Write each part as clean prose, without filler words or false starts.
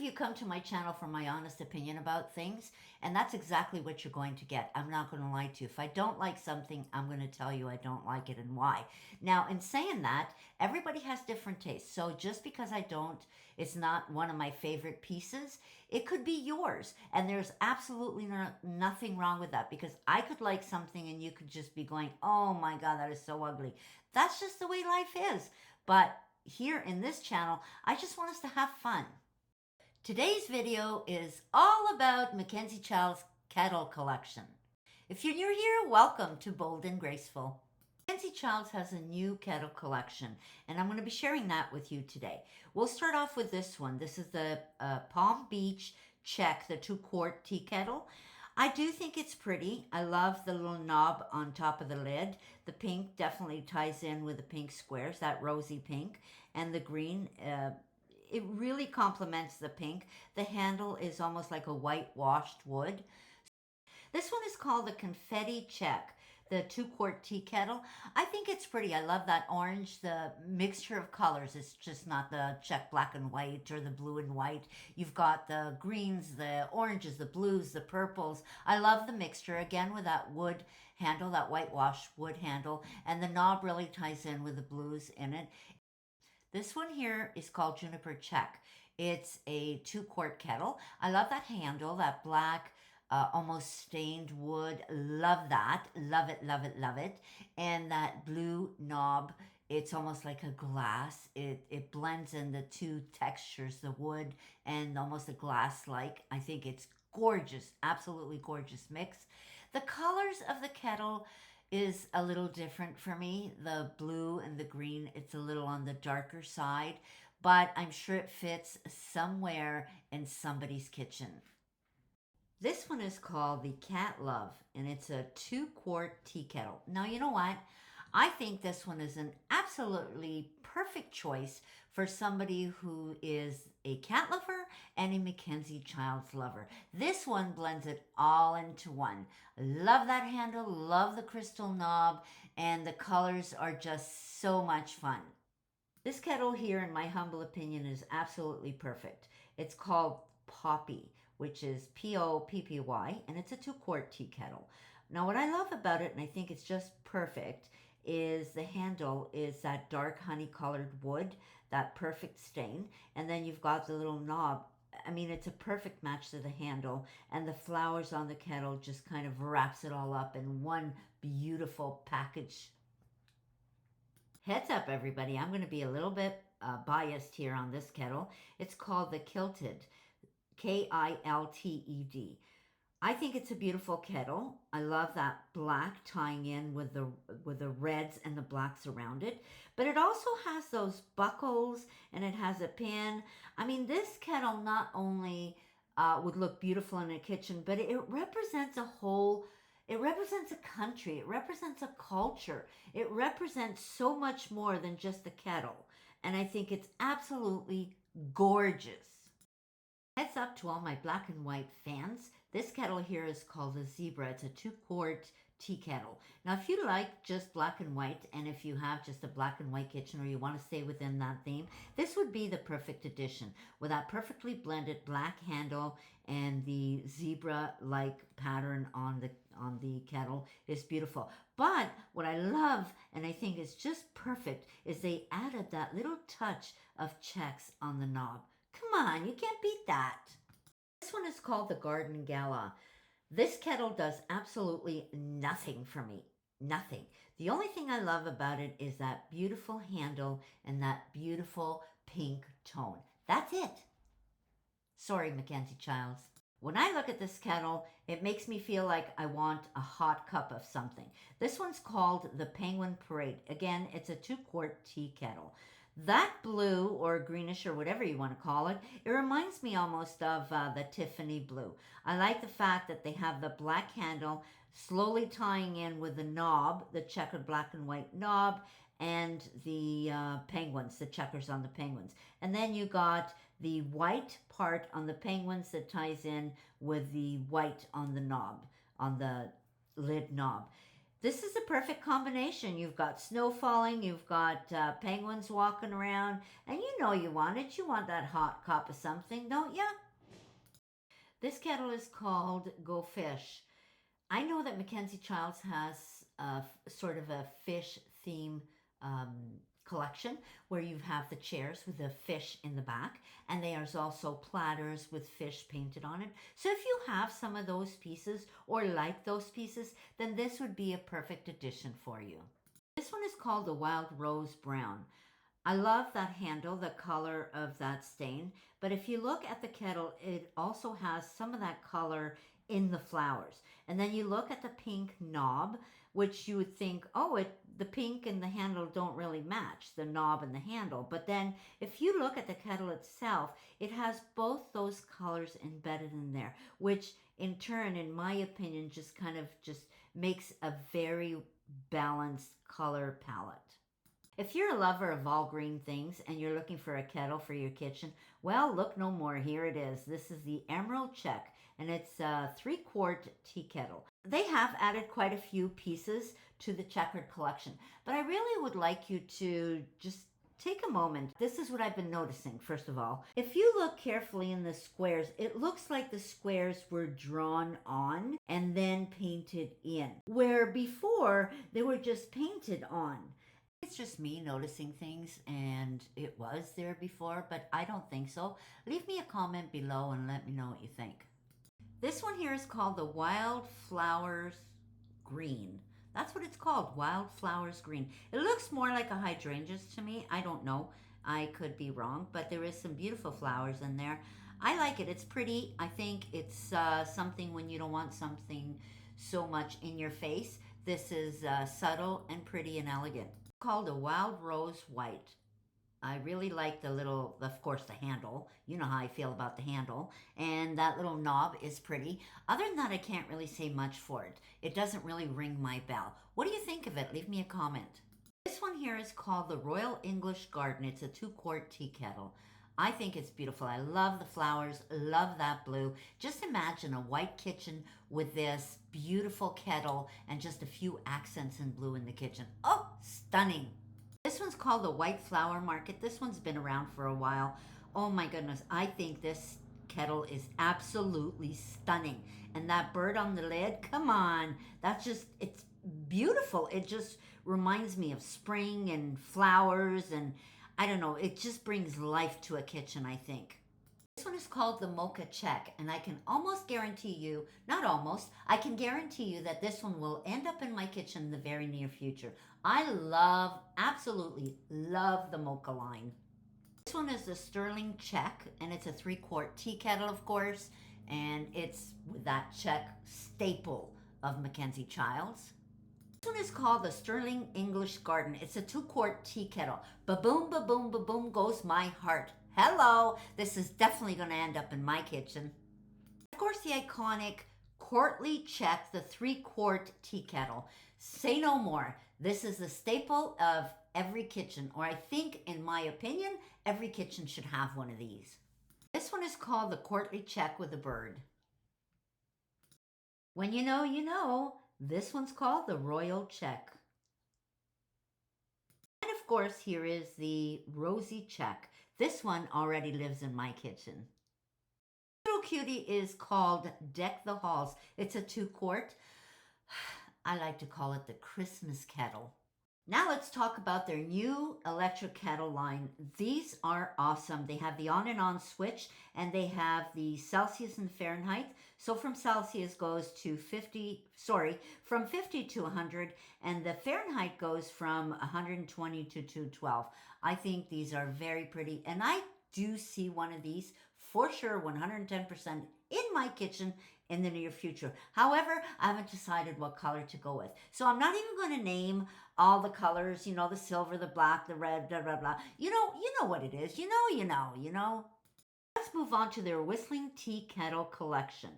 you come to my channel for my honest opinion about things, and that's exactly what you're going to get. I'm not going to lie to you. If I don't like something, I'm going to tell you I don't like it and why. Now, in saying that, everybody has different tastes. So just because it's not one of my favorite pieces, it could be yours. And there's absolutely nothing wrong with that, because I could like something and you could just be going, oh my God, that is so ugly. That's just the way life is. But here in this channel, I just want us to have fun. Today's video is all about Mackenzie Childs Kettle Collection. If you're new here, welcome to Bold and Graceful. Mackenzie Childs has a new kettle collection, and I'm going to be sharing that with you today. We'll start off with this one. This is the Palm Beach Check, the 2-quart tea kettle. I do think it's pretty. I love the little knob on top of the lid. The pink definitely ties in with the pink squares, that rosy pink, and the green. It really complements the pink. The handle is almost like a whitewashed wood. This one is called the Confetti Check, the 2-quart tea kettle. I think it's pretty. I love that orange, the mixture of colors. It's just not the check black and white or the blue and white. You've got the greens, the oranges, the blues, the purples. I love the mixture, again, with that wood handle, that whitewashed wood handle. And the knob really ties in with the blues in it. This one here is called Juniper Check. It's a 2-quart kettle. I love that handle, that black, almost stained wood. Love that. Love it, love it, love it. And that blue knob, it's almost like a glass. It blends in the two textures, the wood and almost a glass-like. I think it's gorgeous, absolutely gorgeous mix. The colors of the kettle is a little different for me. The blue and the green, it's a little on the darker side, but I'm sure it fits somewhere in somebody's kitchen. This one is called the Cat Love, and it's a 2-quart tea kettle. Now, you know what? I think this one is an absolutely perfect choice for somebody who is a cat lover and a Mackenzie Childs lover. This one blends it all into one. Love that handle, love the crystal knob, and the colors are just so much fun. This kettle here, in my humble opinion, is absolutely perfect. It's called Poppy, which is Poppy, and it's a 2-quart tea kettle. Now, what I love about it, and I think it's just perfect, is the handle is that dark honey colored wood, that perfect stain, and then you've got the little knob. I mean, it's a perfect match to the handle, and the flowers on the kettle just kind of wraps it all up in one beautiful package. Heads up, everybody, I'm going to be a little bit biased here on this kettle. It's called the Kilted, Kilted. I think it's a beautiful kettle. I love that black tying in with the reds and the blacks around it. But it also has those buckles, and it has a pin. I mean, this kettle not only would look beautiful in a kitchen, but it represents it represents a country. It represents a culture. It represents so much more than just a kettle. And I think it's absolutely gorgeous. Heads up to all my black and white fans. This kettle here is called the Zebra. It's a 2-quart tea kettle. Now, if you like just black and white, and if you have just a black and white kitchen, or you want to stay within that theme, this would be the perfect addition with that perfectly blended black handle, and the zebra-like pattern on the kettle is beautiful. But what I love, and I think is just perfect, is they added that little touch of checks on the knob. Come on, you can't beat that. This one is called the Garden Gala. This kettle does absolutely nothing for me. Nothing. The only thing I love about it is that beautiful handle and that beautiful pink tone. That's it. Sorry, Mackenzie Childs. When I look at this kettle, it makes me feel like I want a hot cup of something. This one's called the Penguin Parade. Again, it's a 2-quart tea kettle. That blue, or greenish, or whatever you want to call it, it reminds me almost of the Tiffany blue. I like the fact that they have the black handle slowly tying in with the knob, the checkered black and white knob, and the penguins, the checkers on the penguins. And then you got the white part on the penguins that ties in with the white on the knob, on the lid knob. This is a perfect combination. You've got snow falling, you've got penguins walking around, and you know you want it. You want that hot cup of something, don't you? This kettle is called Go Fish. I know that Mackenzie Childs has sort of a fish theme collection where you have the chairs with the fish in the back, and there's also platters with fish painted on it. So if you have some of those pieces or like those pieces, then this would be a perfect addition for you. This one is called the Wild Rose Brown. I love that handle, the color of that stain. But if you look at the kettle, it also has some of that color in the flowers. And then you look at the pink knob, which you would think, oh, the pink and the handle don't really match, the knob and the handle. But then if you look at the kettle itself, it has both those colors embedded in there, which in turn, in my opinion, just kind of just makes a very balanced color palette. If you're a lover of all green things and you're looking for a kettle for your kitchen, well, look no more. Here it is. This is the Emerald Check, and it's a 3-quart tea kettle. They have added quite a few pieces to the checkered collection, but I really would like you to just take a moment. This is what I've been noticing, first of all. If you look carefully in the squares, it looks like the squares were drawn on and then painted in, where before they were just painted on. It's just me noticing things, and it was there before, but I don't think so. Leave me a comment below and let me know what you think. This one here is called the Wildflowers Green. That's what it's called, Wildflowers Green. It looks more like a hydrangea to me. I don't know. I could be wrong, but there is some beautiful flowers in there. I like it. It's pretty. I think it's something when you don't want something so much in your face. This is subtle and pretty and elegant. Called a Wild Rose White. I really like the little, of course, the handle. You know how I feel about the handle. And that little knob is pretty. Other than that, I can't really say much for it. It doesn't really ring my bell. What do you think of it? Leave me a comment. This one here is called the Royal English Garden. It's a 2-quart tea kettle. I think it's beautiful. I love the flowers, love that blue. Just imagine a white kitchen with this beautiful kettle and just a few accents in blue in the kitchen. Oh, stunning. This one's called the White Flower Market. This one's been around for a while. Oh my goodness, I think this kettle is absolutely stunning. And that bird on the lid, come on. That's just, it's beautiful. It just reminds me of spring and flowers, and I don't know, it just brings life to a kitchen, I think. This one is called the Mocha Check, and I can almost guarantee you, not almost, I can guarantee you that this one will end up in my kitchen in the very near future. I love, absolutely love the Mocha line. This one is the Sterling Check, and it's a 3-quart tea kettle, of course, and it's with that check staple of Mackenzie Childs. This one is called the Sterling English Garden. It's a 2-quart tea kettle. Ba-boom, ba-boom, ba-boom goes my heart. Hello, this is definitely going to end up in my kitchen. Of course, the iconic Courtly Check, the 3-quart tea kettle. Say no more. This is the staple of every kitchen, or I think, in my opinion, every kitchen should have one of these. This one is called the Courtly Check with a bird. When you know, you know. This one's called the Royal Check. And of course, here is the Rosy Check. This one already lives in my kitchen. Little cutie is called Deck the Halls. It's a 2-quart. I like to call it the Christmas kettle. Now let's talk about their new electric kettle line. These are awesome. They have the on and on switch, and they have the Celsius and Fahrenheit. So from Celsius goes to from 50 to 100, and the Fahrenheit goes from 120 to 212. I think these are very pretty, and I do see one of these for sure 110% in my kitchen in the near future. However, I haven't decided what color to go with. So I'm not even going to name all the colors, you know, the silver, the black, the red, blah, blah, blah. You know what it is. You know. Let's move on to their Whistling Tea Kettle Collection.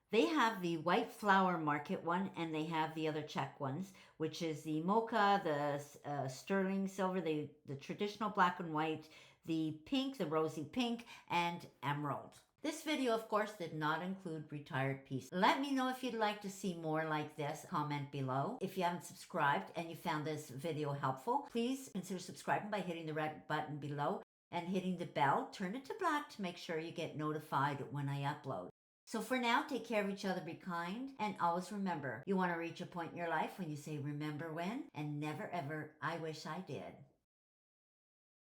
They have the White Flower Market one, and they have the other check ones, which is the Mocha, the Sterling Silver, the traditional black and white, the pink, the rosy pink, and emerald. This video, of course, did not include retired pieces. Let me know if you'd like to see more like this. Comment below. If you haven't subscribed and you found this video helpful, please consider subscribing by hitting the red button below and hitting the bell. Turn it to black to make sure you get notified when I upload. So for now, take care of each other, be kind, and always remember, you want to reach a point in your life when you say remember when, and never ever I wish I did.